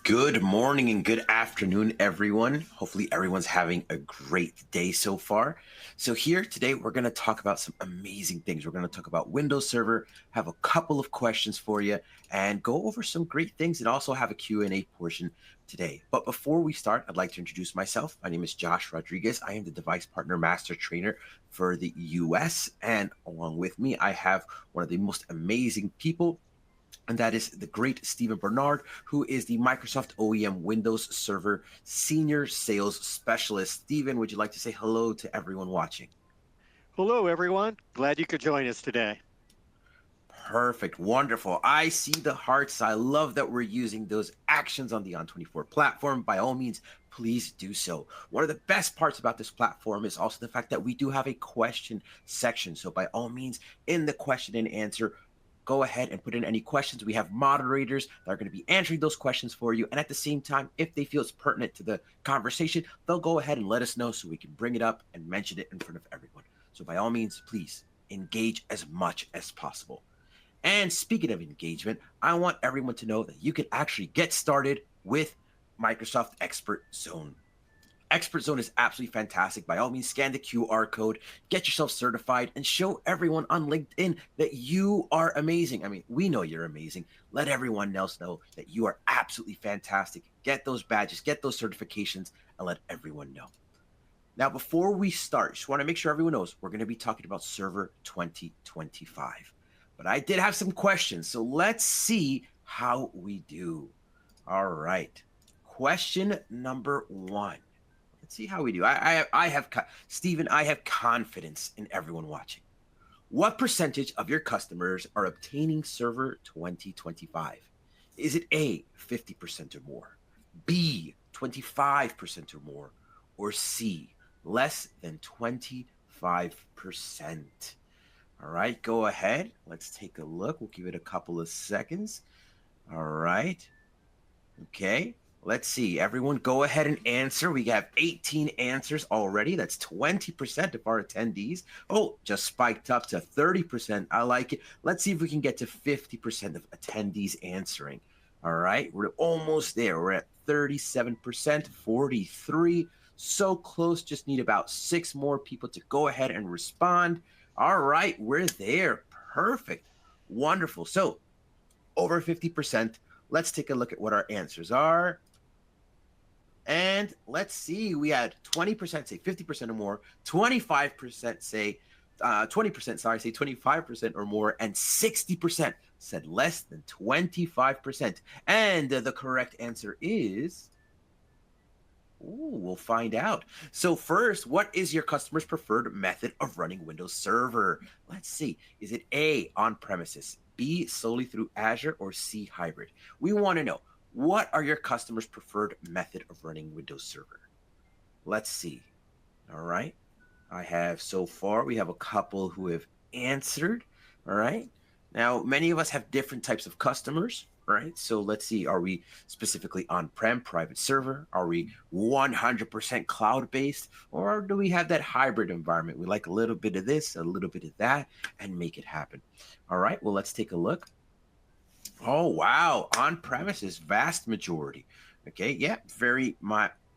Good morning and good afternoon, everyone. Hopefully, everyone's having a great day so far. So here today, we're going to talk about some amazing things. We're going to talk about Windows Server, have a couple of questions for you, and go over some great things and also have a Q&A portion today. But before we start, I'd like to introduce myself. My name is Josh Rodriguez. I am the Device Partner Master Trainer for the US. And along with me, I have one of the most amazing people, and that is the great Stephen Bernard, who is the Microsoft OEM Windows Server Senior Sales Specialist. Stephen, would you like to say hello to everyone watching? Hello, everyone. Glad you could join us today. Perfect. Wonderful. I see the hearts. I love that we're using those actions on the On24 platform. By all means, please do so. One of the best parts about this platform is also the fact that we do have a question section. So by all means, in the question and answer, go ahead and put in any questions. We have moderators that are going to be answering those questions for you. And at the same time, if they feel it's pertinent to the conversation, they'll go ahead and let us know so we can bring it up and mention it in front of everyone. So by all means, please engage as much as possible. And speaking of engagement, I want everyone to know that you can actually get started with Microsoft Expert Zone. Expert Zone is absolutely fantastic. By all means, scan the QR code, get yourself certified, and show everyone on LinkedIn that you are amazing. I mean, we know you're amazing. Let everyone else know that you are absolutely fantastic. Get those badges, get those certifications, and let everyone know. Now, before we start, just want to make sure everyone knows we're going to be talking about Server 2025. But I did have some questions, so let's see how we do. All right. Question number one. Let's see how we do. Stephen, I have confidence in everyone watching. What percentage of your customers are obtaining Server 2025? Is it A, 50% or more, B, 25% or more, or C, less than 25%? All right, go ahead. Let's take a look. We'll give it a couple of seconds. All right. Okay. Let's see. Everyone go ahead and answer. We have 18 answers already. That's 20% of our attendees. Oh, just spiked up to 30%. I like it. Let's see if we can get to 50% of attendees answering. All right. We're almost there. We're at 37%, 43. So close. Just need about 6 more people to go ahead and respond. All right. We're there. Perfect. Wonderful. So over 50%. Let's take a look at what our answers are. And let's see, we had 20% say 50% or more, 25% say 20%, say 25% or more, and 60% said less than 25%. And the correct answer is, we'll find out. So first, what is your customer's preferred method of running Windows Server? Let's see. Is it A, on-premises, B, solely through Azure, or C, hybrid? We want to know, what are your customers' preferred method of running Windows Server? Let's see. All right. We have a couple who have answered. All right. Now, many of us have different types of customers, right? So let's see. Are we specifically on-prem private server? Are we 100% cloud-based? Or do we have that hybrid environment? We like a little bit of this, a little bit of that, and make it happen. All right. Well, let's take a look. Oh, wow. On-premises, vast majority. Okay. Yeah. Very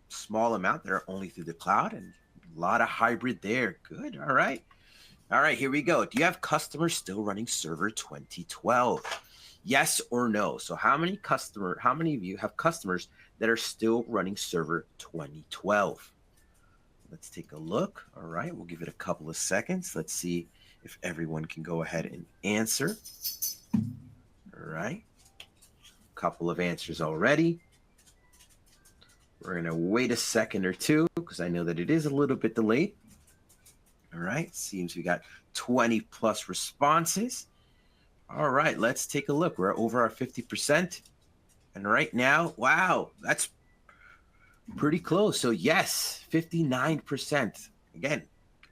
small amount that are only through the cloud, and a lot of hybrid there. Good. All right. All right. Here we go. Do you have customers still running Server 2012? Yes or no? So how many of you have customers that are still running Server 2012? Let's take a look. All right. We'll give it a couple of seconds. Let's see if everyone can go ahead and answer. All right. Couple of answers already. We're going to wait a second or two because I know that it is a little bit delayed. All right. Seems we got 20 plus responses. All right. Let's take a look. We're over our 50%. And right now, wow, that's pretty close. So yes, 59%. Again,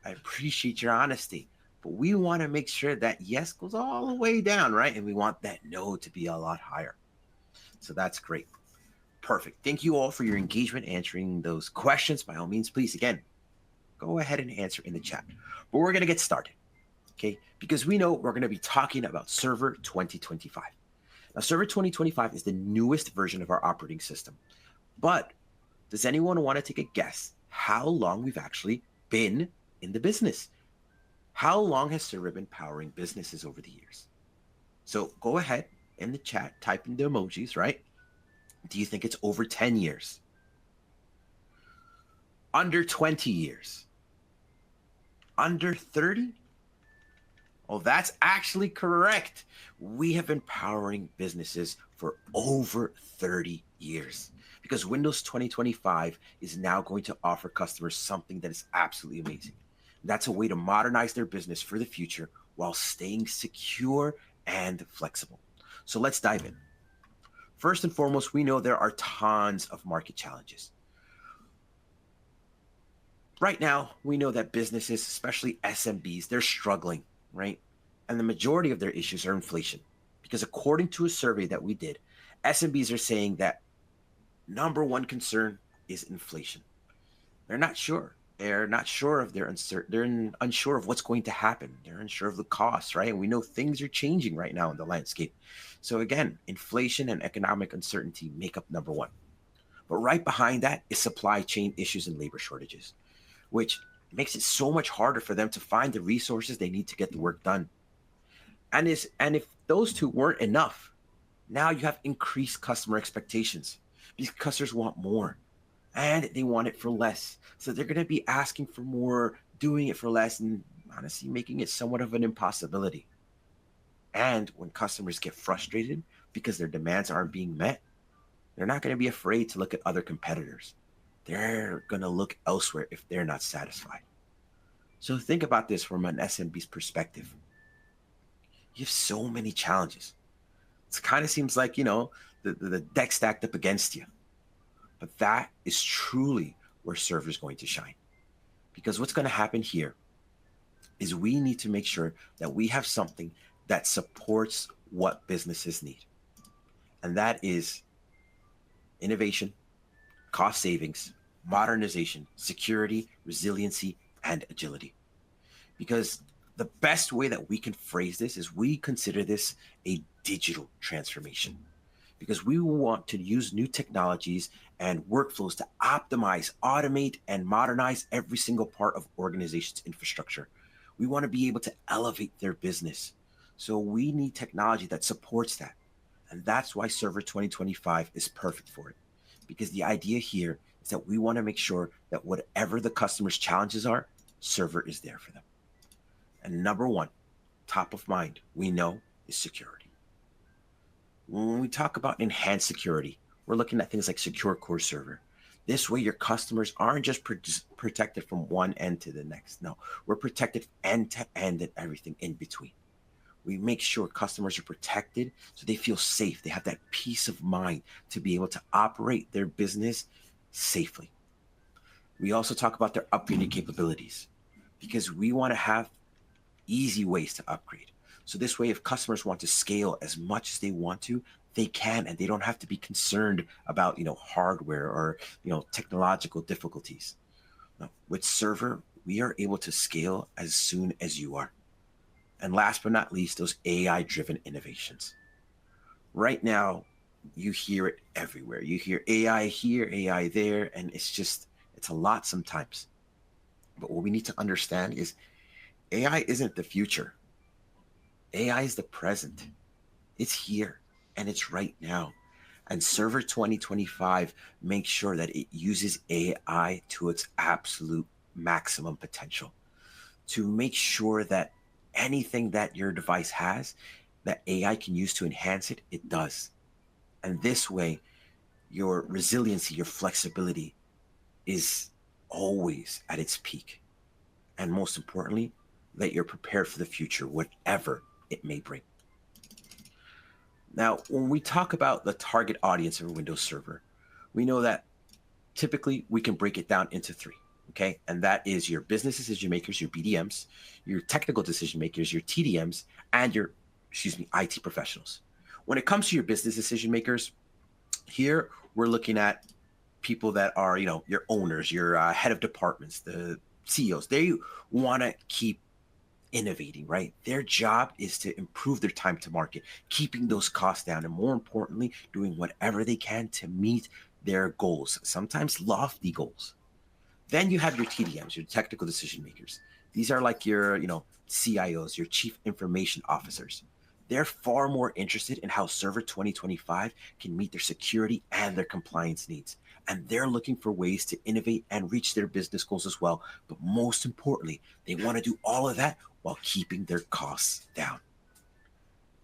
I appreciate your honesty. But we want to make sure that yes goes all the way down, right? And we want that no to be a lot higher. So that's great. Perfect. Thank you all for your engagement answering those questions. By all means, please, again, go ahead and answer in the chat. But we're going to get started, okay? Because we know we're going to be talking about Server 2025. Now, Server 2025 is the newest version of our operating system. But does anyone want to take a guess how long we've actually been in the business? How long has Server been powering businesses over the years? So go ahead in the chat, type in the emojis, right? Do you think it's over 10 years? Under 20 years? Under 30? Oh, that's actually correct. We have been powering businesses for over 30 years because Windows 2025 is now going to offer customers something that is absolutely amazing. That's a way to modernize their business for the future while staying secure and flexible. So let's dive in. First and foremost, we know there are tons of market challenges. Right now, we know that businesses, especially SMBs, they're struggling, right? And the majority of their issues are inflation. Because according to a survey that we did, SMBs are saying that number one concern is inflation. They're not sure. They're not sure of their uncertain. They're unsure of what's going to happen. They're unsure of the costs, right? And we know things are changing right now in the landscape. So again, inflation and economic uncertainty make up number one. But right behind that is supply chain issues and labor shortages, which makes it so much harder for them to find the resources they need to get the work done. And if those two weren't enough, now you have increased customer expectations because customers want more and they want it for less. So they're going to be asking for more, doing it for less, and honestly making it somewhat of an impossibility. And when customers get frustrated because their demands aren't being met, they're not going to be afraid to look at other competitors. They're going to look elsewhere if they're not satisfied. So think about this from an SMB's perspective. You have so many challenges. It kind of seems like, the deck stacked up against you. But that is truly where Server is going to shine. Because what's going to happen here is we need to make sure that we have something that supports what businesses need. And that is innovation, cost savings, modernization, security, resiliency, and agility. Because the best way that we can phrase this is we consider this a digital transformation because we want to use new technologies and workflows to optimize, automate, and modernize every single part of organization's infrastructure. We want to be able to elevate their business. So we need technology that supports that. And that's why Server 2025 is perfect for it. Because the idea here is that we want to make sure that whatever the customer's challenges are, Server is there for them. And number one, top of mind, we know is security. When we talk about enhanced security, we're looking at things like Secure Core Server. This way, your customers aren't just protected from one end to the next. No, we're protected end to end and everything in between. We make sure customers are protected so they feel safe. They have that peace of mind to be able to operate their business safely. We also talk about their upgraded capabilities because we want to have easy ways to upgrade. So this way, if customers want to scale as much as they want to, they can, and they don't have to be concerned about, hardware or, technological difficulties. Now, with Server, we are able to scale as soon as you are. And last but not least, those AI-driven innovations. Right now, you hear it everywhere. You hear AI here, AI there, and it's a lot sometimes. But what we need to understand is AI isn't the future. AI is the present. It's here and it's right now. And Server 2025 makes sure that it uses AI to its absolute maximum potential to make sure that anything that your device has that AI can use to enhance it, it does. And this way, your resiliency, your flexibility is always at its peak. And most importantly, that you're prepared for the future, whatever it may bring. Now, when we talk about the target audience of a Windows Server, we know that typically we can break it down into three, okay? And that is your business decision makers, your BDMs, your technical decision makers, your TDMs, and your, IT professionals. When it comes to your business decision makers, here we're looking at people that are, your owners, your head of departments, the CEOs. They want to keep innovating, right? Their job is to improve their time to market, keeping those costs down, and more importantly, doing whatever they can to meet their goals, sometimes lofty goals. Then you have your TDMs, your technical decision makers. These are like your, CIOs, your chief information officers. They're far more interested in how Server 2025 can meet their security and their compliance needs. And they're looking for ways to innovate and reach their business goals as well. But most importantly, they want to do all of that while keeping their costs down.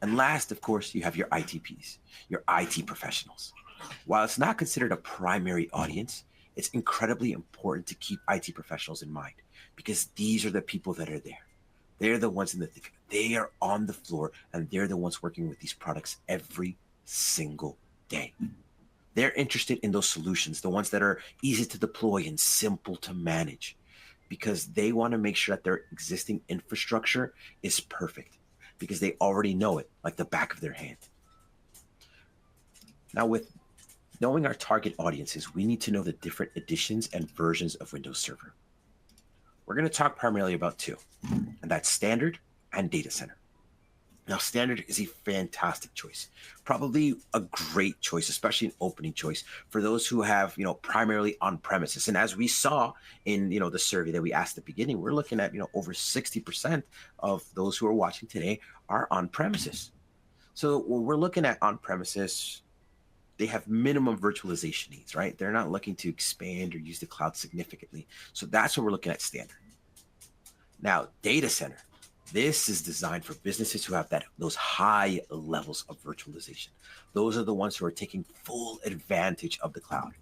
And last, of course, you have your ITPs, your IT professionals. While it's not considered a primary audience, it's incredibly important to keep IT professionals in mind because these are the people that are there. They're the ones in the thick. They are on the floor and they're the ones working with these products every single day. They're interested in those solutions, the ones that are easy to deploy and simple to manage, because they want to make sure that their existing infrastructure is perfect because they already know it like the back of their hand. Now, with knowing our target audiences, we need to know the different editions and versions of Windows Server. We're going to talk primarily about two, and that's Standard and Data Center. Now, Standard is a fantastic choice, probably a great choice, especially an opening choice for those who have, primarily on premises. And as we saw in, the survey that we asked at the beginning, we're looking at, over 60% of those who are watching today are on premises. So when we're looking at on premises, they have minimum virtualization needs, right? They're not looking to expand or use the cloud significantly. So that's what we're looking at Standard. Now, Data Center. This is designed for businesses who have those high levels of virtualization. Those are the ones who are taking full advantage of the cloud.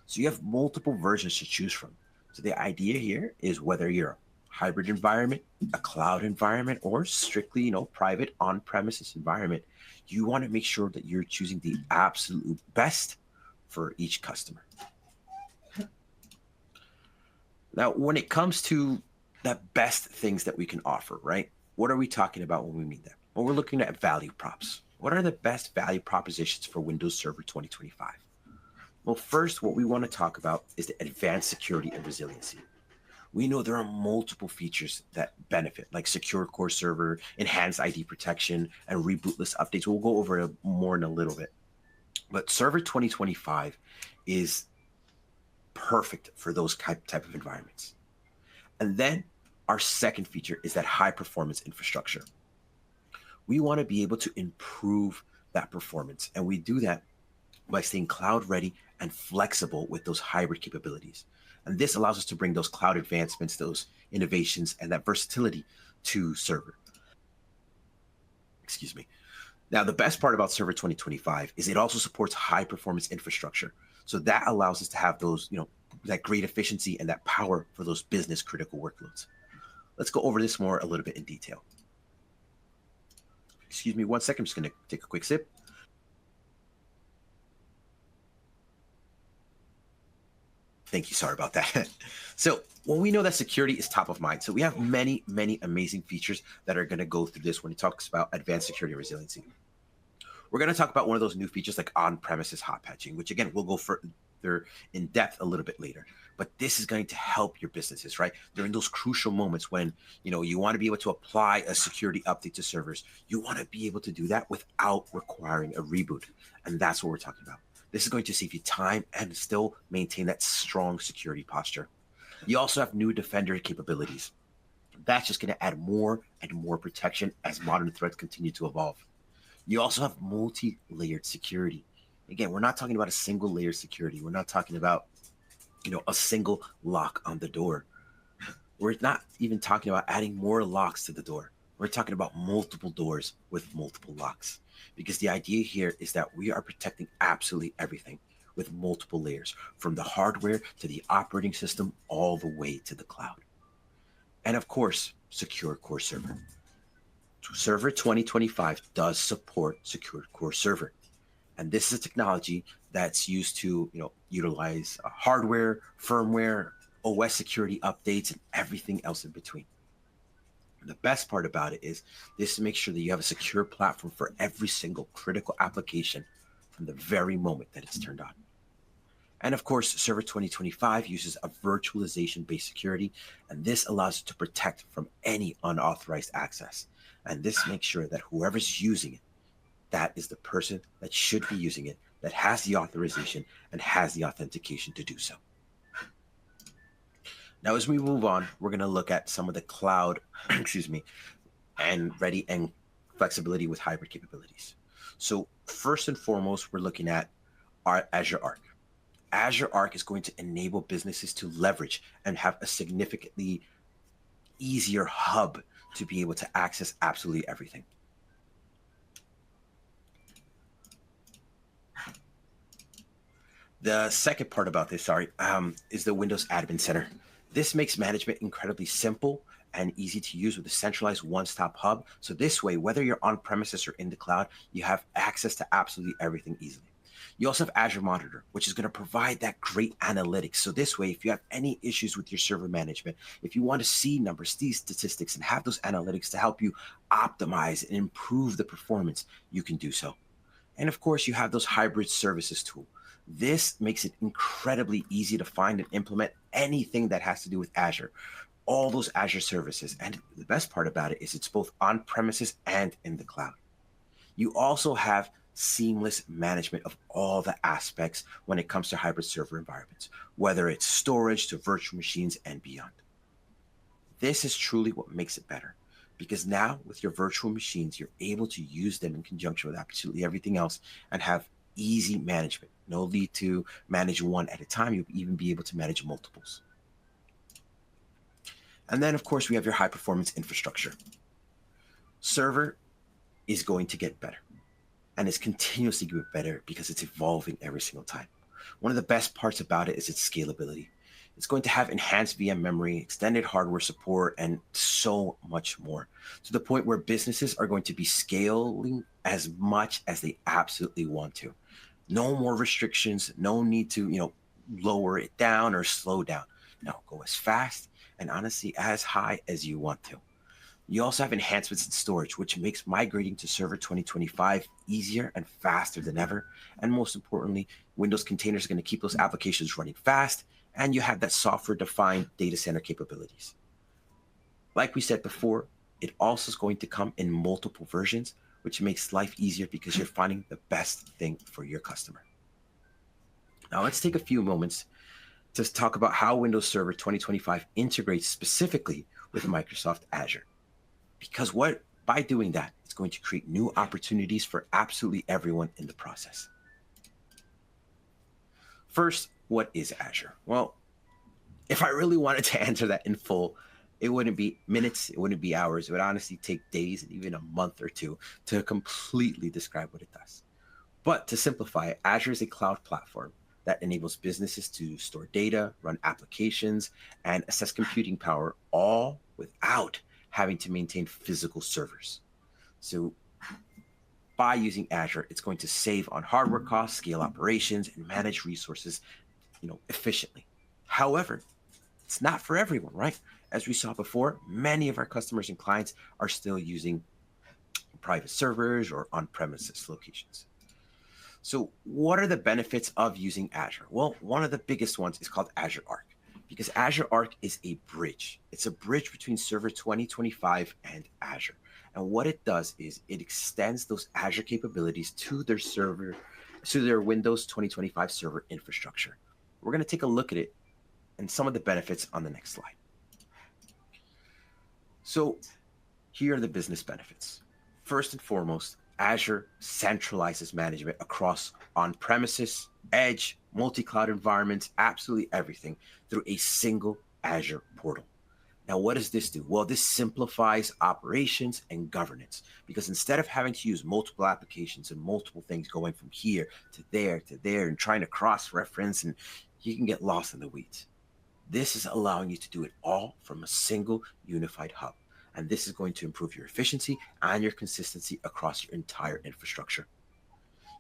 So you have multiple versions to choose from. So the idea here is whether you're a hybrid environment, a cloud environment, or strictly, private on-premises environment, you want to make sure that you're choosing the absolute best for each customer. Now, when it comes to the best things that we can offer, right? What are we talking about when we mean that? Well, we're looking at value props. What are the best value propositions for Windows Server 2025? Well, first, what we want to talk about is the advanced security and resiliency. We know there are multiple features that benefit, like secure core server, enhanced ID protection, and rebootless updates. We'll go over it more in a little bit. But Server 2025 is perfect for those type of environments. And then our second feature is that high performance infrastructure. We want to be able to improve that performance. And we do that by staying cloud ready and flexible with those hybrid capabilities. And this allows us to bring those cloud advancements, those innovations, and that versatility to server. Excuse me. Now, the best part about Server 2025 is it also supports high performance infrastructure. So that allows us to have those, that great efficiency and that power for those business critical workloads. Let's go over this more a little bit in detail. Excuse me 1 second. I'm just going to take a quick sip. Thank you. Sorry about that. So when we know that security is top of mind, so we have many, many amazing features that are going to go through this when it talks about advanced security and resiliency. We're going to talk about one of those new features like on-premises hot patching, which again, we'll go further in depth a little bit later. But this is going to help your businesses, right? During those crucial moments when, you want to be able to apply a security update to servers. You want to be able to do that without requiring a reboot. And that's what we're talking about. This is going to save you time and still maintain that strong security posture. You also have new Defender capabilities. That's just going to add more and more protection as modern threats continue to evolve. You also have multi-layered security. Again, we're not talking about a single layer security. We're not talking about, a single lock on the door. We're not even talking about adding more locks to the door. We're talking about multiple doors with multiple locks. Because the idea here is that we are protecting absolutely everything with multiple layers, from the hardware to the operating system, all the way to the cloud. And of course, secure core server. Server 2025 does support secure core server. And this is a technology that's used to, utilize hardware, firmware, OS security updates, and everything else in between. The best part about it is this makes sure that you have a secure platform for every single critical application from the very moment that it's turned on. And of course, Server 2025 uses a virtualization-based security, and this allows it to protect from any unauthorized access. And this makes sure that whoever's using it, that is the person that should be using it, that has the authorization and has the authentication to do so. Now, as we move on, we're going to look at some of the cloud, excuse me, and ready and flexibility with hybrid capabilities. So first and foremost, we're looking at our Azure Arc. Azure Arc is going to enable businesses to leverage and have a significantly easier hub to be able to access absolutely everything. The second part about this, is the Windows Admin Center. This makes management incredibly simple and easy to use with a centralized one-stop hub. So this way, whether you're on premises or in the cloud, you have access to absolutely everything easily. You also have Azure Monitor, which is going to provide that great analytics. So this way, if you have any issues with your server management, if you want to see numbers, see statistics, and have those analytics to help you optimize and improve the performance, you can do so. And of course, you have those hybrid services tool. This makes it incredibly easy to find and implement anything that has to do with Azure, all those Azure services. And the best part about it is it's both on premises and in the cloud. You also have seamless management of all the aspects when it comes to hybrid server environments, whether it's storage to virtual machines and beyond. This is truly what makes it better, because now with your virtual machines, you're able to use them in conjunction with absolutely everything else and have easy management. No need to manage one at a time. You'll even be able to manage multiples. And then, of course, we have your high performance infrastructure. Server is going to get better, and it's continuously getting better because it's evolving every single time. One of the best parts about it is its scalability. It's going to have enhanced VM memory, extended hardware support, and so much more, to the point where businesses are going to be scaling as much as they absolutely want to. No more restrictions, no need to, lower it down or slow down. No, go as fast and honestly as high as you want to. You also have enhancements in storage, which makes migrating to Server 2025 easier and faster than ever. And most importantly, Windows containers are going to keep those applications running fast, and you have that software-defined data center capabilities. Like we said before, it also is going to come in multiple versions, which makes life easier because you're finding the best thing for your customer. Now let's take a few moments to talk about how Windows Server 2025 integrates specifically with Microsoft Azure. Because by doing that, it's going to create new opportunities for absolutely everyone in the process. First, what is Azure? Well, if I really wanted to answer that in full, it wouldn't be minutes, it wouldn't be hours. It would honestly take days and even a month or two to completely describe what it does. But to simplify, Azure is a cloud platform that enables businesses to store data, run applications, and assess computing power, all without having to maintain physical servers. So by using Azure, it's going to save on hardware costs, scale operations, and manage resources, efficiently. However, it's not for everyone, right? As we saw before, many of our customers and clients are still using private servers or on-premises locations. So what are the benefits of using Azure? Well, one of the biggest ones is called Azure Arc, because Azure Arc is a bridge. It's a bridge between Server 2025 and Azure. And what it does is it extends those Azure capabilities to their Windows 2025 server infrastructure. We're going to take a look at it and some of the benefits on the next slide. So here are the business benefits. First and foremost, Azure centralizes management across on-premises, edge, multi-cloud environments, absolutely everything through a single Azure portal. Now, what does this do? Well, this simplifies operations and governance, because instead of having to use multiple applications and multiple things going from here to there and trying to cross-reference, and you can get lost in the weeds. This is allowing you to do it all from a single unified hub. And this is going to improve your efficiency and your consistency across your entire infrastructure.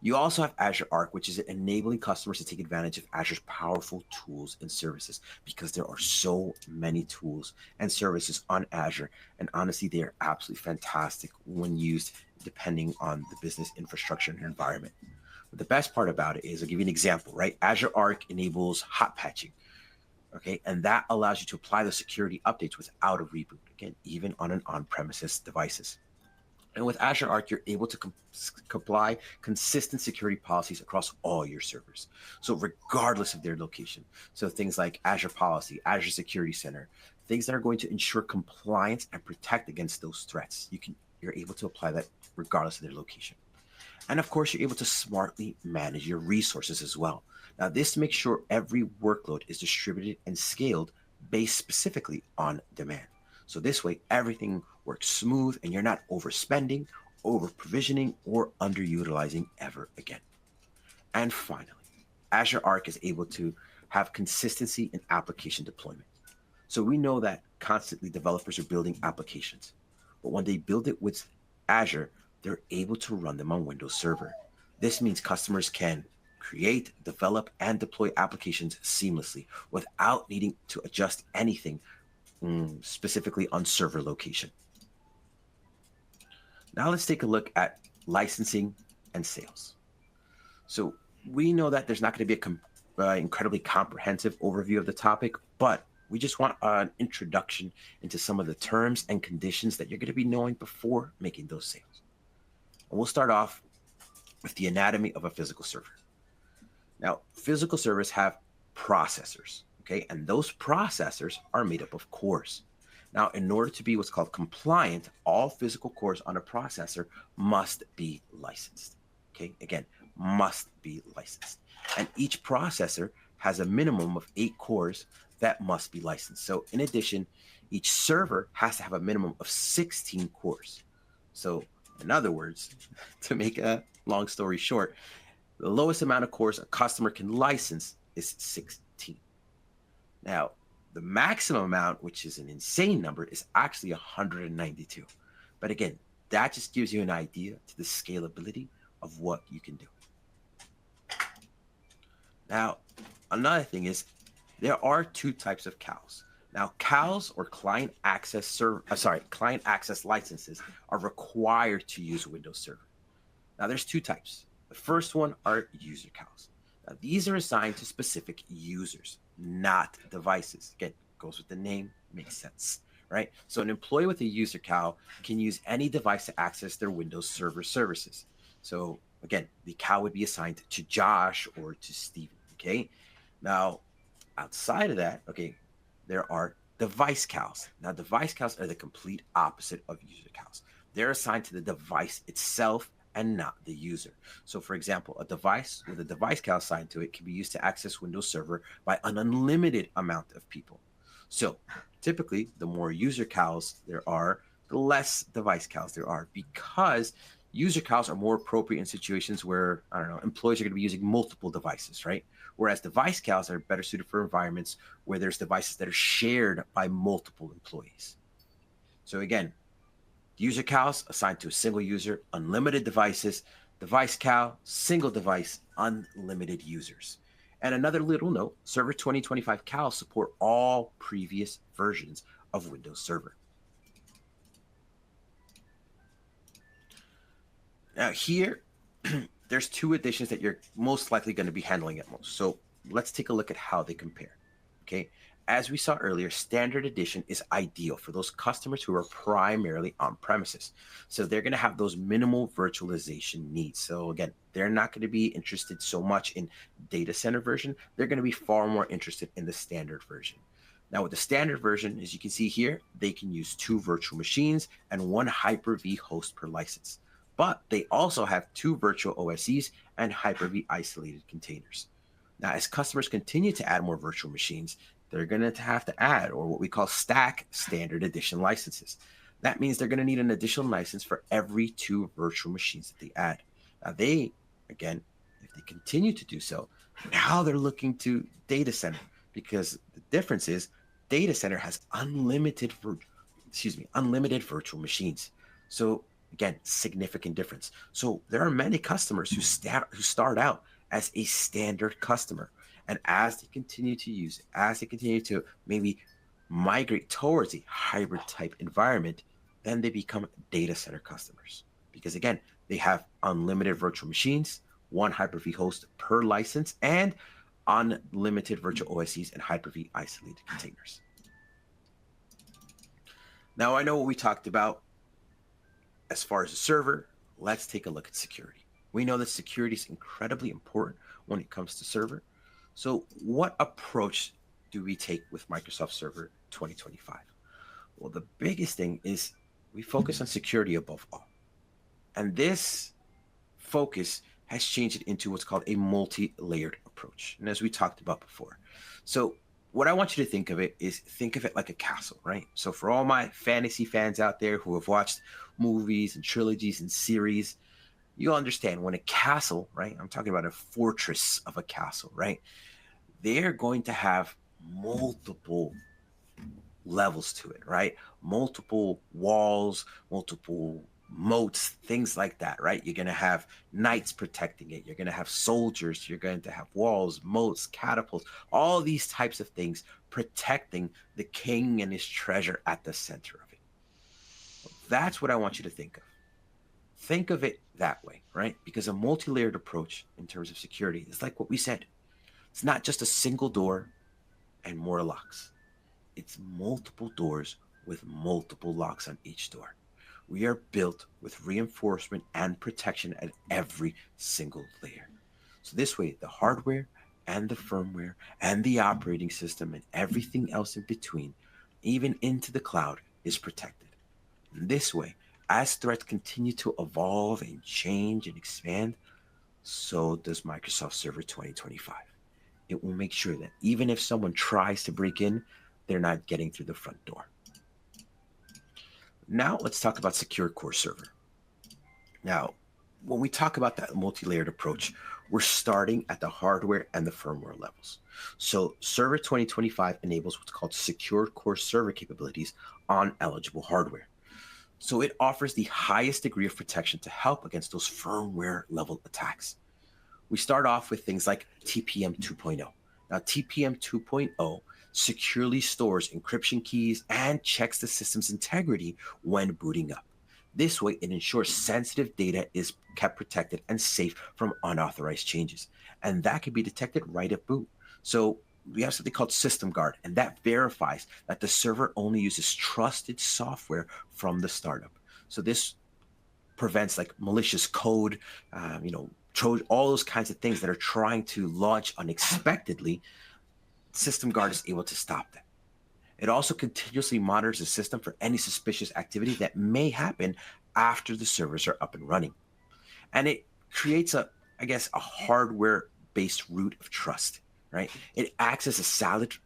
You also have Azure Arc, which is enabling customers to take advantage of Azure's powerful tools and services, because there are so many tools and services on Azure. And honestly, they are absolutely fantastic when used, depending on the business infrastructure and environment. The best part about it is, I'll give you an example, right? Azure Arc enables hot patching, okay? And that allows you to apply the security updates without a reboot, again, even on an on-premises devices. And with Azure Arc, you're able to apply consistent security policies across all your servers. So regardless of their location. So things like Azure Policy, Azure Security Center, things that are going to ensure compliance and protect against those threats. You're able to apply that regardless of their location. And of course, you're able to smartly manage your resources as well. Now, this makes sure every workload is distributed and scaled based specifically on demand. So this way, everything works smooth and you're not overspending, over provisioning, or underutilizing ever again. And finally, Azure Arc is able to have consistency in application deployment. So we know that constantly developers are building applications, but when they build it with Azure, they're able to run them on Windows Server. This means customers can create, develop, and deploy applications seamlessly without needing to adjust anything specifically on server location. Now let's take a look at licensing and sales. So we know that there's not going to be incredibly comprehensive overview of the topic, but we just want an introduction into some of the terms and conditions that you're going to be knowing before making those sales. And we'll start off with the anatomy of a physical server. Now, physical servers have processors, okay? And those processors are made up of cores. Now, in order to be what's called compliant, all physical cores on a processor must be licensed, okay? Again, must be licensed. And each processor has a minimum of 8 cores that must be licensed. So in addition, each server has to have a minimum of 16 cores. So in other words, to make a long story short, the lowest amount of cores a customer can license is 16. Now, the maximum amount, which is an insane number, is actually 192. But again, that just gives you an idea to the scalability of what you can do. Now, another thing is there are 2 types of CALs. Now, CALs or client access licenses are required to use Windows Server. Now, there's 2 types. The first one are user CALs. Now, these are assigned to specific users, not devices. Again, goes with the name, makes sense, right? So an employee with a user CAL can use any device to access their Windows Server services. So again, the CAL would be assigned to Josh or to Steven, okay? Now, outside of that, okay, there are device CALs. Now, device CALs are the complete opposite of user CALs. They're assigned to the device itself and not the user. So for example, a device with a device CAL assigned to it can be used to access Windows Server by an unlimited amount of people. So typically, the more user CALs there are, the less device CALs there are, because user CALs are more appropriate in situations where, I don't know, employees are going to be using multiple devices, right? Whereas device CALs are better suited for environments where there's devices that are shared by multiple employees. So again, user CALs assigned to a single user, unlimited devices, device CAL, single device, unlimited users. And another little note, Server 2025 CALs support all previous versions of Windows Server. Now here, there's 2 editions that you're most likely going to be handling at most. So let's take a look at how they compare, okay? As we saw earlier, Standard Edition is ideal for those customers who are primarily on premises. So they're going to have those minimal virtualization needs. So again, they're not going to be interested so much in data center version. They're going to be far more interested in the standard version. Now with the standard version, as you can see here, they can use 2 virtual machines and 1 Hyper-V host per license. But they also have 2 virtual OSEs and Hyper-V isolated containers. Now, as customers continue to add more virtual machines, they're going to have to add, or what we call stack, Standard Edition licenses. That means they're going to need an additional license for every 2 virtual machines that they add. Now they, again, if they continue to do so, now they're looking to data center, because the difference is data center has unlimited virtual machines. So again, significant difference. So there are many customers who start out as a standard customer. And as they continue to use it, as they continue to maybe migrate towards a hybrid type environment, then they become data center customers. Because again, they have unlimited virtual machines, one Hyper-V host per license, and unlimited virtual OSCs and Hyper-V isolated containers. Now, I know what we talked about as far as the server. Let's take a look at security. We know that security is incredibly important when it comes to server. So what approach do we take with Microsoft Server 2025? Well, the biggest thing is we focus on security above all. And this focus has changed it into what's called a multi-layered approach. And as we talked about before. So what I want you to think of it like a castle, right? So for all my fantasy fans out there who have watched movies and trilogies and series, you'll understand when a castle, right? I'm talking about a fortress of a castle, right? They're going to have multiple levels to it, right? Multiple walls, multiple moats, things like that, right? You're going to have knights protecting it. You're going to have soldiers. You're going to have walls, moats, catapults, all these types of things protecting the king and his treasure at the center of it. That's what I want you to think of. Think of it that way, right? Because a multi-layered approach in terms of security is like what we said. It's not just a single door and more locks. It's multiple doors with multiple locks on each door. We are built with reinforcement and protection at every single layer. So this way, the hardware and the firmware and the operating system and everything else in between, even into the cloud, is protected. And this way, as threats continue to evolve and change and expand, so does Microsoft Server 2025. It will make sure that even if someone tries to break in, they're not getting through the front door. Now let's talk about Secure Core Server. Now, when we talk about that multi-layered approach, we're starting at the hardware and the firmware levels. So Server 2025 enables what's called Secure Core Server capabilities on eligible hardware. So it offers the highest degree of protection to help against those firmware level attacks. We start off with things like TPM 2.0. Now, TPM 2.0 securely stores encryption keys and checks the system's integrity when booting up. This way, it ensures sensitive data is kept protected and safe from unauthorized changes. And that can be detected right at boot. So we have something called System Guard, and that verifies that the server only uses trusted software from the startup. So this prevents like malicious code, all those kinds of things that are trying to launch unexpectedly. System Guard is able to stop that. It also continuously monitors the system for any suspicious activity that may happen after the servers are up and running. And it creates a hardware-based root of trust, right? It acts as a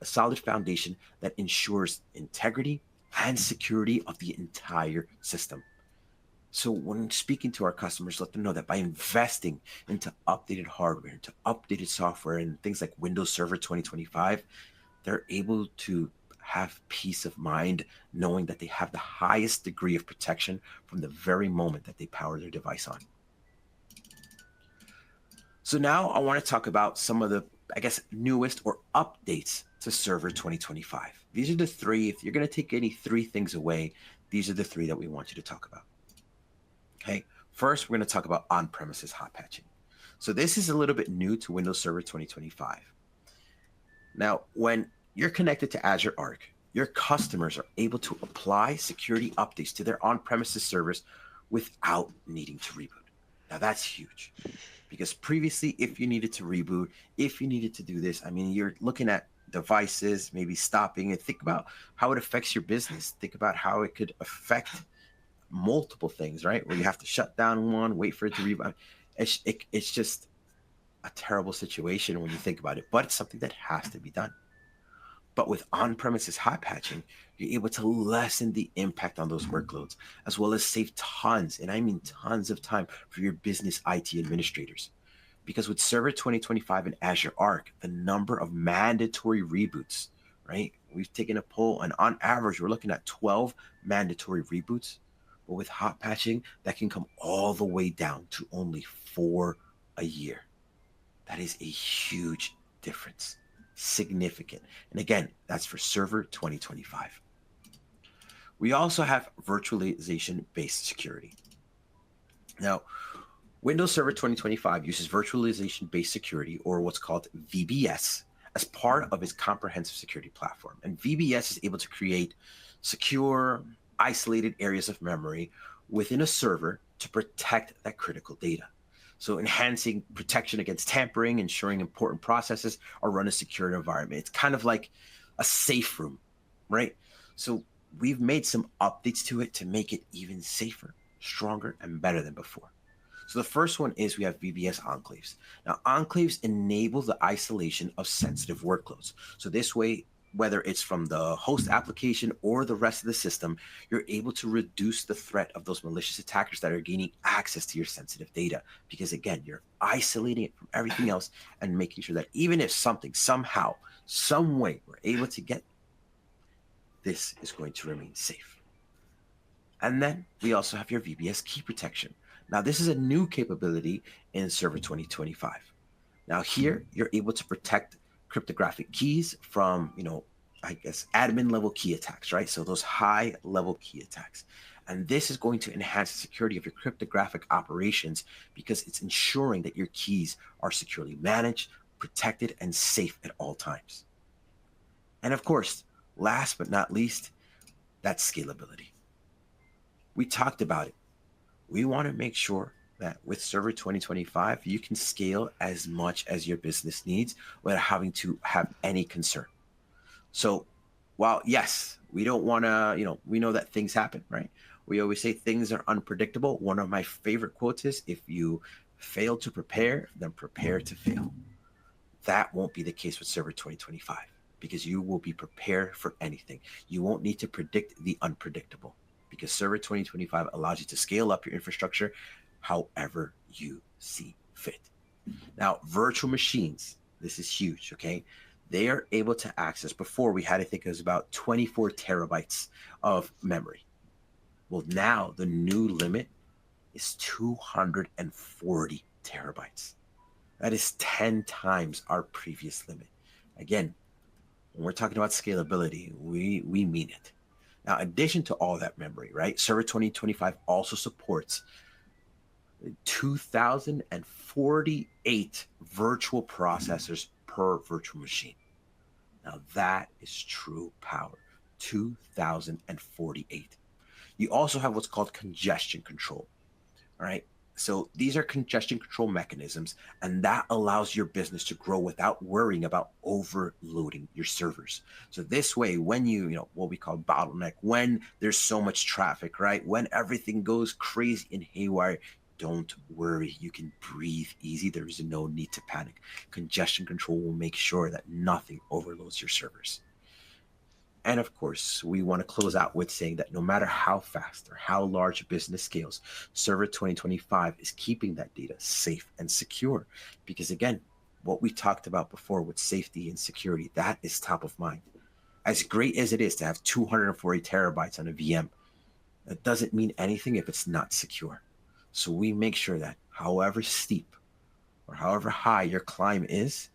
solid foundation that ensures integrity and security of the entire system. So when speaking to our customers, let them know that by investing into updated hardware, into updated software, and things like Windows Server 2025, they're able to have peace of mind knowing that they have the highest degree of protection from the very moment that they power their device on. So now I want to talk about some of the, newest or updates to Server 2025. These are the three. If you're going to take any three things away, these are the three that we want you to talk about. Okay, first, we're going to talk about on-premises hot patching. So this is a little bit new to Windows Server 2025. Now, when you're connected to Azure Arc, your customers are able to apply security updates to their on-premises servers without needing to reboot. Now, that's huge because previously, if you needed to reboot, if you needed to do this, you're looking at devices, maybe stopping and think about how it affects your business. Think about how it could affect multiple things, right? Where you have to shut down one, wait for it to reboot. It's just a terrible situation when you think about it, but it's something that has to be done. But with on-premises hot patching, you're able to lessen the impact on those workloads, as well as save tons, and I mean tons of time for your business IT administrators. Because with Server 2025 and Azure Arc, the number of mandatory reboots, right? We've taken a poll, and on average, we're looking at 12 mandatory reboots. But with hot patching, that can come all the way down to only 4 a year. That is a huge difference. Significant. And again, that's for Server 2025. We also have virtualization-based security. Now, Windows Server 2025 uses virtualization-based security, or what's called VBS, as part of its comprehensive security platform. And VBS is able to create secure, isolated areas of memory within a server to protect that critical data. So enhancing protection against tampering, ensuring important processes are run in a secure environment. It's kind of like a safe room, right? So we've made some updates to it to make it even safer, stronger, and better than before. So the first one is we have VBS enclaves. Now, enclaves enable the isolation of sensitive workloads. So this way, whether it's from the host application or the rest of the system, you're able to reduce the threat of those malicious attackers that are gaining access to your sensitive data. Because again, you're isolating it from everything else and making sure that even if something, somehow, some way, we're able to get, this is going to remain safe. And then we also have your VBS key protection. Now, this is a new capability in Server 2025. Now, here you're able to protect cryptographic keys from, I guess, admin level key attacks, right? So those high level key attacks. And this is going to enhance the security of your cryptographic operations because it's ensuring that your keys are securely managed, protected, and safe at all times. And of course, last but not least, that's scalability. We talked about it. We want to make sure that with Server 2025, you can scale as much as your business needs without having to have any concern. So while, yes, we don't want to, we know that things happen, right? We always say things are unpredictable. One of my favorite quotes is, if you fail to prepare, then prepare to fail. That won't be the case with Server 2025 because you will be prepared for anything. You won't need to predict the unpredictable, because Server 2025 allows you to scale up your infrastructure however you see fit. Now, virtual machines, this is huge, okay? They are able to access, before we had, I think it was about 24 terabytes of memory. Well, now the new limit is 240 terabytes. That is 10 times our previous limit. Again, when we're talking about scalability, we mean it. Now, in addition to all that memory, right, Server 2025 also supports 2,048 virtual processors per virtual machine. Now, that is true power, 2,048. You also have what's called congestion control, all right? So these are congestion control mechanisms, and that allows your business to grow without worrying about overloading your servers. So this way, when you what we call bottleneck, when there's so much traffic, right? When everything goes crazy and haywire, don't worry. You can breathe easy. There is no need to panic. Congestion control will make sure that nothing overloads your servers. And of course, we want to close out with saying that no matter how fast or how large a business scales, Server 2025 is keeping that data safe and secure. Because again, what we talked about before with safety and security, that is top of mind. As great as it is to have 240 terabytes on a VM, that doesn't mean anything if it's not secure. So we make sure that however steep or however high your climb is,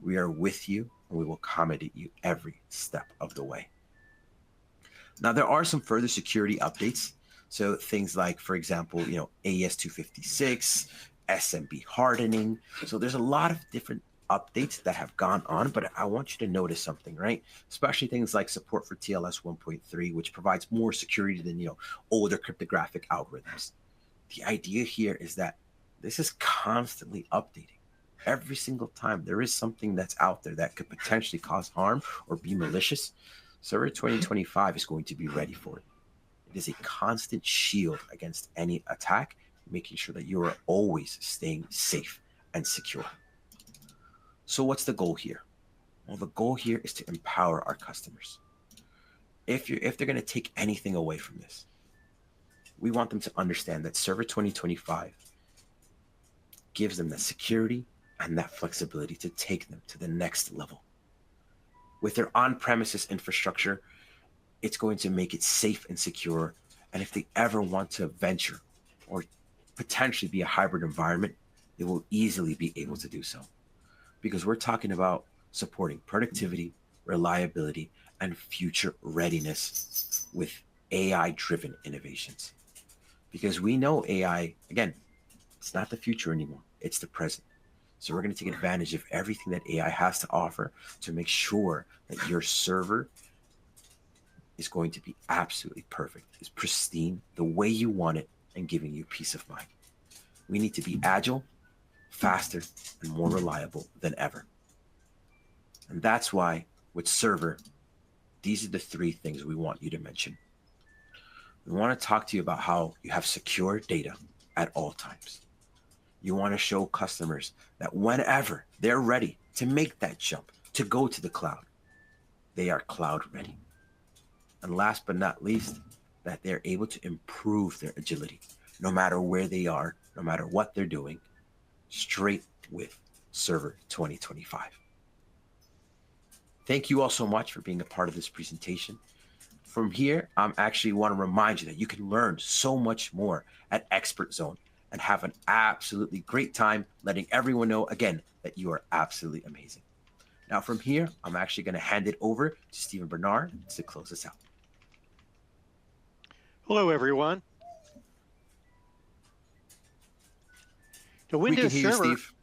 we are with you and we will accommodate you every step of the way. Now, there are some further security updates. So things like, for example, AES 256, SMB hardening. So there's a lot of different updates that have gone on, but I want you to notice something, right? Especially things like support for TLS 1.3, which provides more security than, older cryptographic algorithms. The idea here is that this is constantly updating. Every single time there is something that's out there that could potentially cause harm or be malicious, Server 2025 is going to be ready for it. It is a constant shield against any attack, making sure that you are always staying safe and secure. So what's the goal here? Well, the goal here is to empower our customers. If they're going to take anything away from this, we want them to understand that Server 2025 gives them the security and that flexibility to take them to the next level. With their on-premises infrastructure, it's going to make it safe and secure. And if they ever want to venture or potentially be a hybrid environment, they will easily be able to do so. Because we're talking about supporting productivity, reliability, and future readiness with AI-driven innovations. Because we know AI, again, It's not the future anymore. It's the present. So we're going to take advantage of everything that AI has to offer to make sure that your server is going to be absolutely perfect, is pristine, the way you want it, and giving you peace of mind. We need to be agile, faster, and more reliable than ever. And that's why with server, these are the three things we want you to mention. We want to talk to you about how you have secure data at all times. You want to show customers that whenever they're ready to make that jump, to go to the cloud, they are cloud ready. And last but not least, that they're able to improve their agility, no matter where they are, no matter what they're doing, straight with Server 2025. Thank you all so much for being a part of this presentation. From here, I actually want to remind you that you can learn so much more at Expert Zone and have an absolutely great time letting everyone know, again, that you are absolutely amazing. Now, from here, I'm actually going to hand it over to Stephen Bernard to close us out. Hello, everyone. The We can Windows hear you, Server, Steve.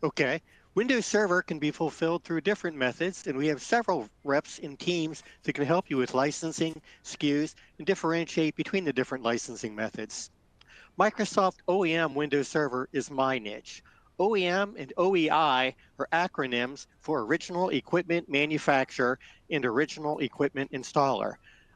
okay. Windows Server can be fulfilled through different methods, and we have several reps and teams that can help you with licensing, SKUs, and differentiate between the different licensing methods. Microsoft OEM Windows Server is my niche. OEM and OEI are acronyms for Original Equipment Manufacturer and Original Equipment Installer.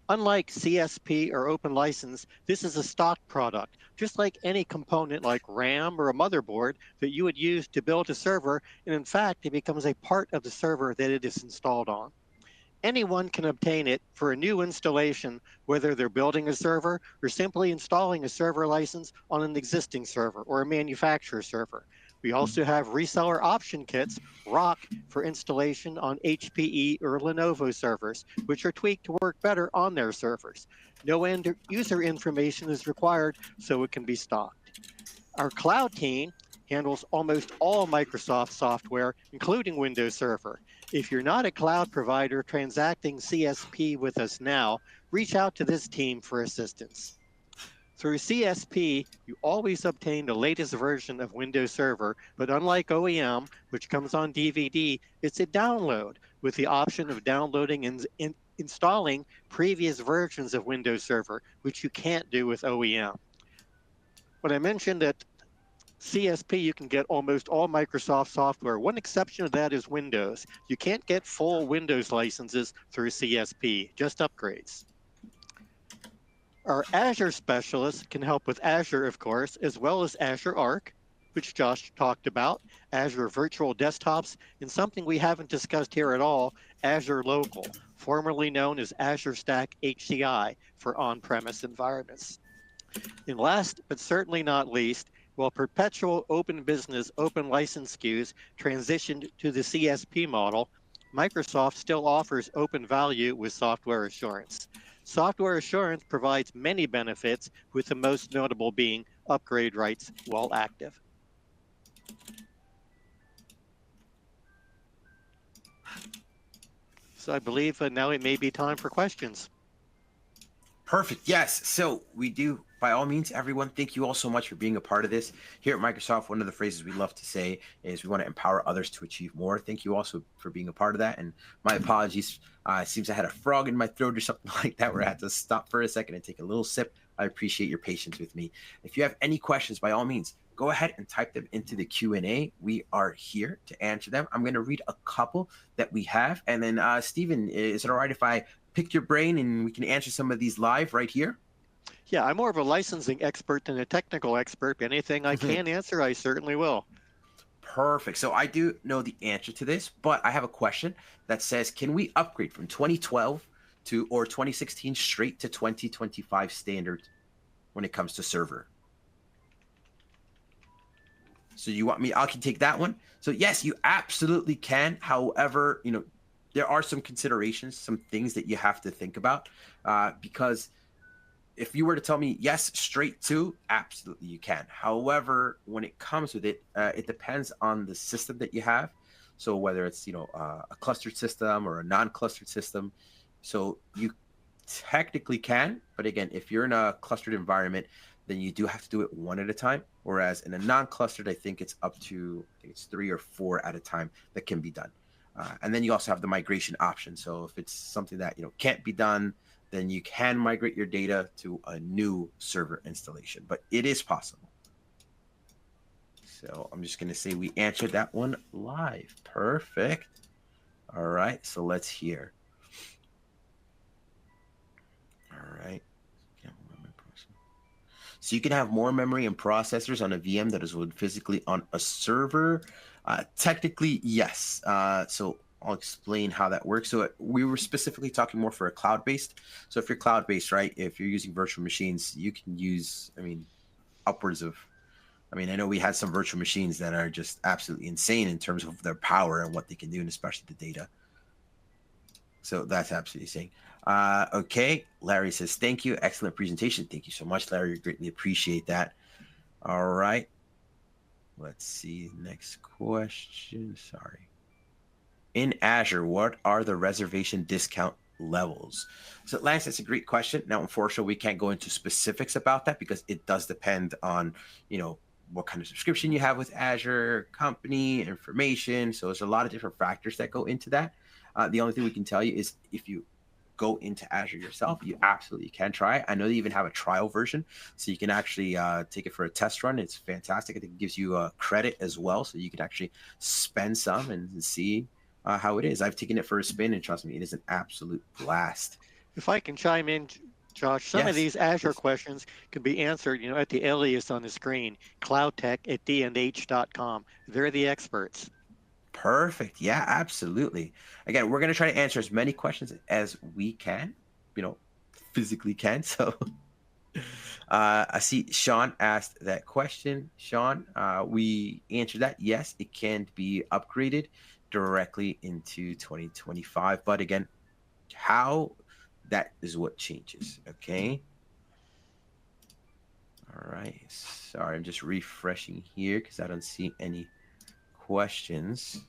Unlike CSP or open license, this is a stock product, just like any component like RAM or a motherboard that you would use to build a server, and in fact, it becomes a part of the server that it is installed on. Anyone can obtain it for a new installation, whether they're building a server or simply installing a server license on an existing server or a manufacturer server. We also have reseller option kits, ROC, for installation on HPE or Lenovo servers, which are tweaked to work better on their servers. No end user information is required, so it can be stocked. Our cloud team handles almost all Microsoft software, including Windows Server. If you're not a cloud provider transacting CSP with us now, reach out to this team for assistance. Through CSP, you always obtain the latest version of Windows Server, but unlike OEM, which comes on DVD, it's a download with the option of downloading and installing previous versions of Windows Server, which you can't do with OEM. When I mentioned that CSP, you can get almost all Microsoft software. One exception to that is Windows. You can't get full Windows licenses through CSP, just upgrades. Our Azure specialists can help with Azure, of course, as well as Azure Arc, which Josh talked about, Azure Virtual Desktops, and something we haven't discussed here at all, Azure Local, formerly known as Azure Stack HCI for on-premise environments. And last, but certainly not least, while perpetual open business, open license SKUs transitioned to the CSP model, Microsoft still offers open value with software assurance. Software assurance provides many benefits, with the most notable being upgrade rights while active. So I believe now it may be time for questions. Perfect. Yes. So we do, by all means, everyone, thank you all so much for being a part of this. Here at Microsoft, one of the phrases we love to say is we want to empower others to achieve more. Thank you also for being a part of that. And my apologies. It seems I had a frog in my throat or something like that where I had to stop for a second and take a little sip. I appreciate your patience with me. If you have any questions, by all means, go ahead and type them into the Q&A. We are here to answer them. I'm going to read a couple that we have. And then, Stephen, is it all right if I pick your brain and we can answer some of these live right here? Yeah, I'm more of a licensing expert than a technical expert. Anything I can answer, I certainly will. Perfect. So I do know the answer to this, but I have a question that says, can we upgrade from 2012 to or 2016 straight to 2025 standard when it comes to server? So you want me, I can take that one. So yes, you absolutely can. However, there are some considerations, some things that you have to think about, because if you were to tell me yes, straight to, absolutely you can. However, when it comes with it, it depends on the system that you have. So whether it's, a clustered system or a non-clustered system. So you technically can, but again, if you're in a clustered environment, then you do have to do it one at a time. Whereas in a non-clustered, I think it's up to, I think it's 3 or 4 at a time that can be done. And then you also have the migration option. So if it's something that can't be done, then you can migrate your data to a new server installation. But it is possible. So I'm just going to say we answered that one live. Perfect. All right. So let's hear. All right. So you can have more memory and processors on a VM that is physically on a server. Technically, yes. So I'll explain how that works. So we were specifically talking more for a cloud-based. So if you're cloud-based, right, if you're using virtual machines, you can use, upwards of, I know we had some virtual machines that are just absolutely insane in terms of their power and what they can do, and especially the data. So that's absolutely insane. Okay, Larry says, thank you. Excellent presentation. Thank you so much, Larry. Greatly appreciate that. All right. Let's see. Next question. Sorry. In Azure, what are the reservation discount levels? So, Lance, that's a great question. Now, unfortunately, we can't go into specifics about that because it does depend on, what kind of subscription you have with Azure, company, information. So there's a lot of different factors that go into that. The only thing we can tell you is if you go into Azure yourself, you absolutely can try it. I know they even have a trial version, so you can actually take it for a test run. It's fantastic. I think it gives you credit as well, so you can actually spend some and see how it is. I've taken it for a spin, and trust me, it is an absolute blast. If I can chime in, Josh, some of these Azure questions can be answered, at the alias on the screen, cloudtech@dnh.com. They're the experts. Perfect. Yeah, absolutely. Again, we're going to try to answer as many questions as we can, physically can. So I see Sean asked that question. Sean, we answered that. Yes, it can be upgraded directly into 2025. But again, how, that is what changes. Okay. All right. Sorry, I'm just refreshing here because I don't see any questions.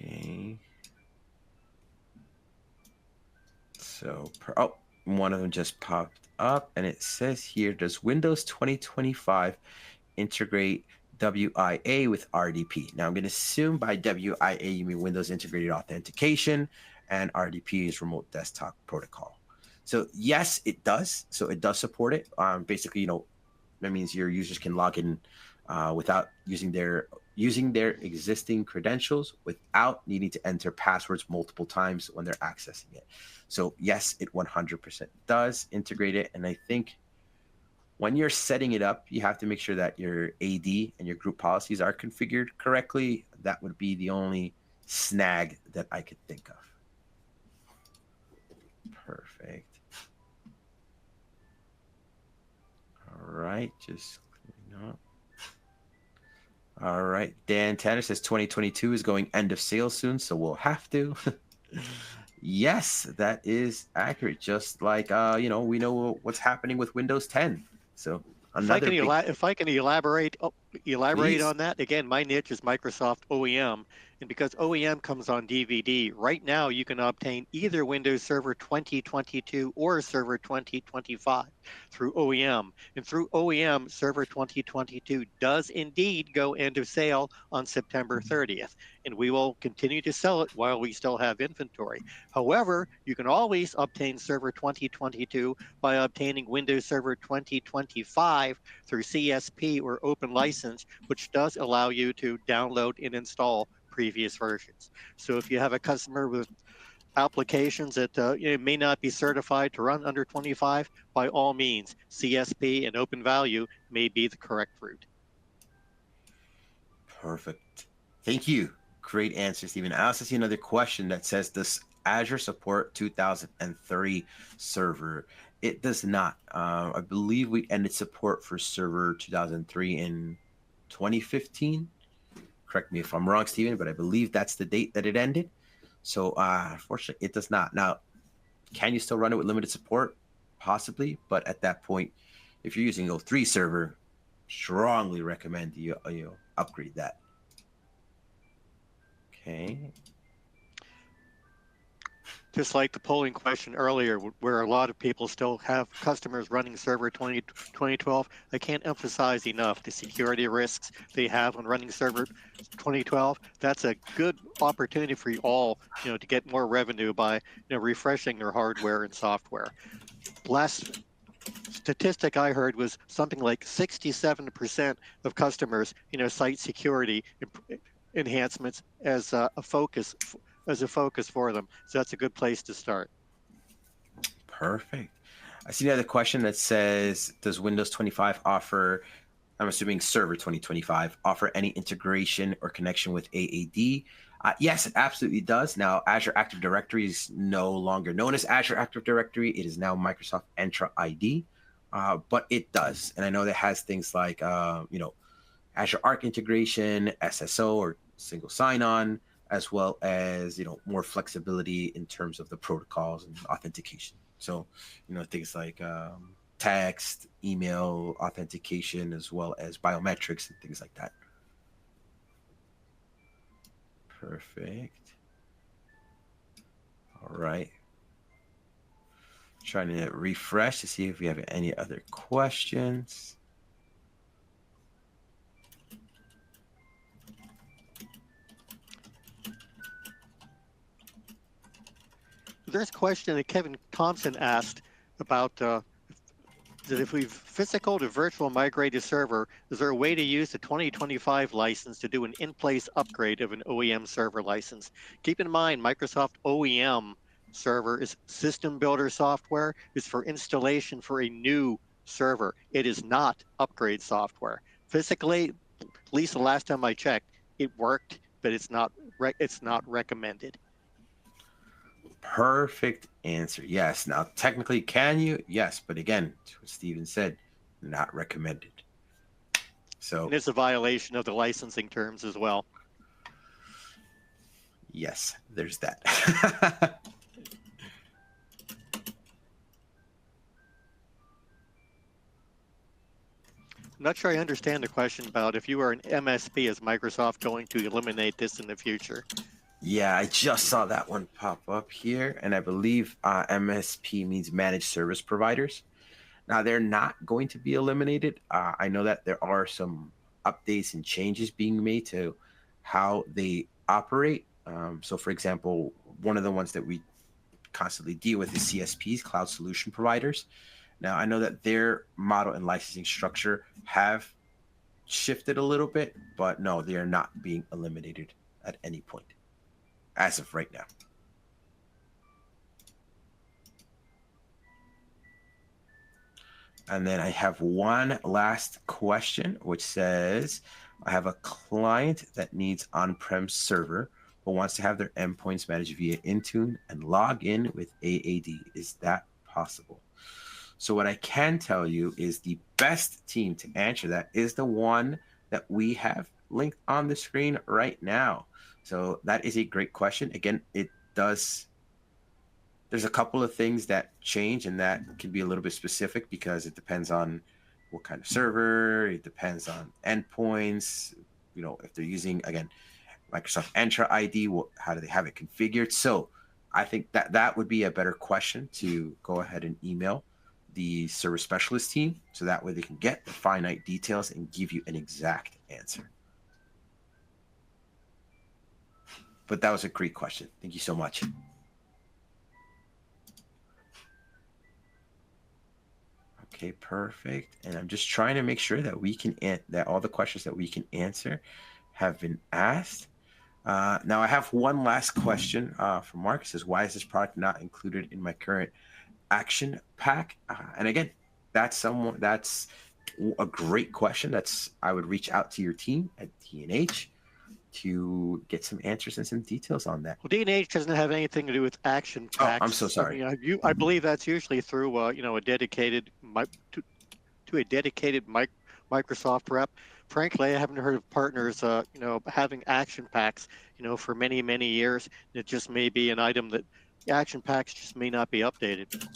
Okay. So, one of them just popped up and it says here, does Windows 2025 integrate WIA with RDP? Now, I'm going to assume by WIA, you mean Windows Integrated Authentication, and RDP is Remote Desktop Protocol. So, yes, it does. So, it does support it. Basically, that means your users can log in without using their existing credentials without needing to enter passwords multiple times when they're accessing it. So yes, it 100% does integrate it. And I think when you're setting it up, you have to make sure that your AD and your group policies are configured correctly. That would be the only snag that I could think of. Perfect. All right, just clearing up. All right, Dan Tanner says 2022 is going end of sale soon, so we'll have to. Yes, that is accurate. Just like we know what's happening with Windows 10. So If I can, big... if I can elaborate Please. on that, again, my niche is Microsoft OEM. And because OEM comes on DVD, right now you can obtain either Windows Server 2022 or Server 2025 through OEM. And through OEM, Server 2022 does indeed go end of sale on September 30th. And we will continue to sell it while we still have inventory. However, you can always obtain Server 2022 by obtaining Windows Server 2025 through CSP or open license, which does allow you to download and install previous versions. So if you have a customer with applications that may not be certified to run under 25, by all means, CSP and open value may be the correct route. Perfect. Thank you. Great answer, Stephen. I also see another question that says, does Azure support 2003 server? It does not. I believe we ended support for server 2003 in 2015. Correct me if I'm wrong, Stephen, but I believe that's the date that it ended. So unfortunately, it does not. Now, can you still run it with limited support? Possibly, but at that point, if you're using 03 server, strongly recommend you upgrade that. Okay. Just like the polling question earlier, where a lot of people still have customers running Server 2012, I can't emphasize enough the security risks they have when running Server 2012. That's a good opportunity for you all, to get more revenue by, refreshing their hardware and software. Last statistic I heard was something like 67% of customers, cite security enhancements as a focus for them. So that's a good place to start. Perfect. I see another question that says, does Windows 25 offer, I'm assuming Server 2025, offer any integration or connection with AAD? Yes, it absolutely does. Now, Azure Active Directory is no longer known as Azure Active Directory. It is now Microsoft Entra ID, but it does. And I know that has things like, Azure Arc integration, SSO or single sign-on, as well as more flexibility in terms of the protocols and authentication. So things like text, email authentication, as well as biometrics and things like that. Perfect. All right. Trying to refresh to see if we have any other questions. There's a question that Kevin Thompson asked about that if we've physical to virtual migrated server, is there a way to use the 2025 license to do an in-place upgrade of an OEM server license? Keep in mind, Microsoft OEM server is system builder software. It's for installation for a new server. It is not upgrade software. Physically, at least the last time I checked, it worked, but it's not recommended. Perfect answer. Yes. Now, technically, can you? Yes. But again, what Steven said, not recommended. So, and it's a violation of the licensing terms as well. Yes, there's that. I'm not sure I understand the question about if you are an MSP, is Microsoft going to eliminate this in the future? Yeah, I just saw that one pop up here, and I believe MSP means managed service providers. Now, they're not going to be eliminated. I know that there are some updates and changes being made to how they operate. So, for example, one of the ones that we constantly deal with is CSPs, cloud solution providers. Now, I know that their model and licensing structure have shifted a little bit, but no, they are not being eliminated at any point as of right now. And then I have one last question, which says, I have a client that needs on-prem server, but wants to have their endpoints managed via Intune and log in with AAD. Is that possible? So what I can tell you is the best team to answer that is the one that we have linked on the screen right now. So that is a great question. Again, there's a couple of things that change, and that can be a little bit specific because it depends on what kind of server, it depends on endpoints, if they're using, again, Microsoft Entra ID, how do they have it configured? So I think that would be a better question to go ahead and email the service specialist team, so that way they can get the finite details and give you an exact answer. But that was a great question. Thank you so much. Okay, perfect. And I'm just trying to make sure that that all the questions that we can answer have been asked. Now I have one last question from Mark. It says, why is this product not included in my current action pack? And again, that's a great question. I would reach out to your team at D&H to get some answers and some details on that. Well, D&H doesn't have anything to do with action packs. Oh, I'm so sorry. I believe that's usually through a dedicated to a dedicated Microsoft rep. Frankly, I haven't heard of partners having action packs for many years. It just may be an item that action packs just may not be updated.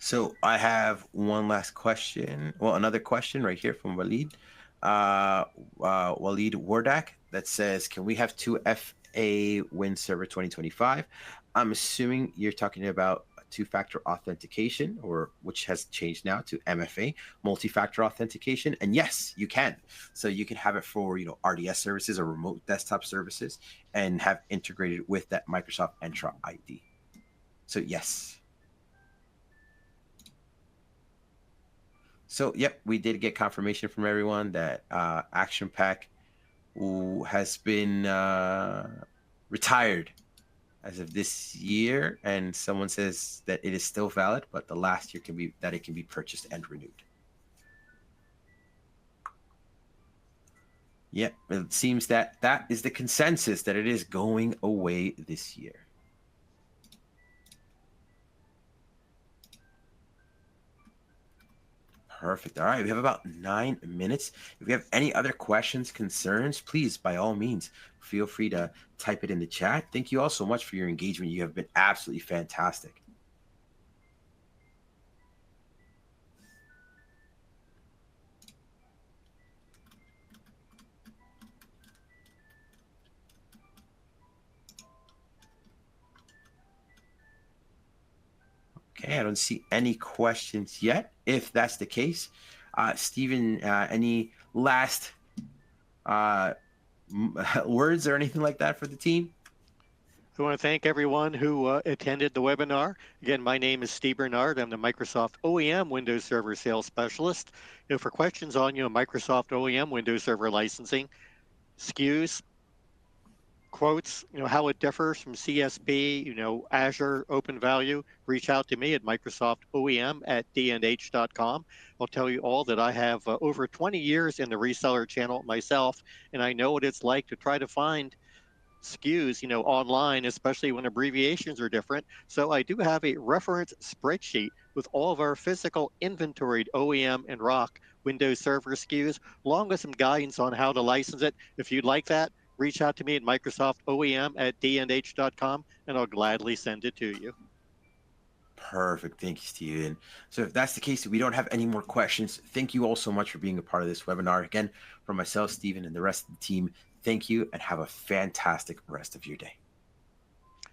So I have one last question. Well, another question right here from Walid. Walid Wardak that says, can we have two FA Win Server 2025? I'm assuming you're talking about two-factor authentication, or which has changed now to MFA, multi-factor authentication. And yes, you can. So you can have it for, RDS services or remote desktop services and have integrated with that Microsoft Entra ID. So yes. So, yep, we did get confirmation from everyone that Action Pack has been retired as of this year, and someone says that it is still valid, but the last year it can be purchased and renewed. Yep, it seems that is the consensus, that it is going away this year. Perfect. All right. We have about 9 minutes. If you have any other questions, concerns, please, by all means, feel free to type it in the chat. Thank you all so much for your engagement. You have been absolutely fantastic. Okay. I don't see any questions yet. If that's the case, Stephen, any last words or anything like that for the team? I want to thank everyone who attended the webinar. Again, my name is Steve Bernard. I'm the Microsoft OEM Windows Server Sales Specialist. For questions on Microsoft OEM Windows Server licensing, SKUs, quotes, how it differs from CSP, Azure, Open Value, reach out to me at Microsoft OEM at dnh.com. I'll tell you all that I have over 20 years in the reseller channel myself, and I know what it's like to try to find SKUs, online, especially when abbreviations are different. So I do have a reference spreadsheet with all of our physical inventoried OEM and ROC Windows Server SKUs, along with some guidance on how to license it. If you'd like that, reach out to me at Microsoft OEM at dnh.com, and I'll gladly send it to you. Perfect. Thank you, Steven. So if that's the case, we don't have any more questions. Thank you all so much for being a part of this webinar. Again, from myself, Steven, and the rest of the team, thank you and have a fantastic rest of your day.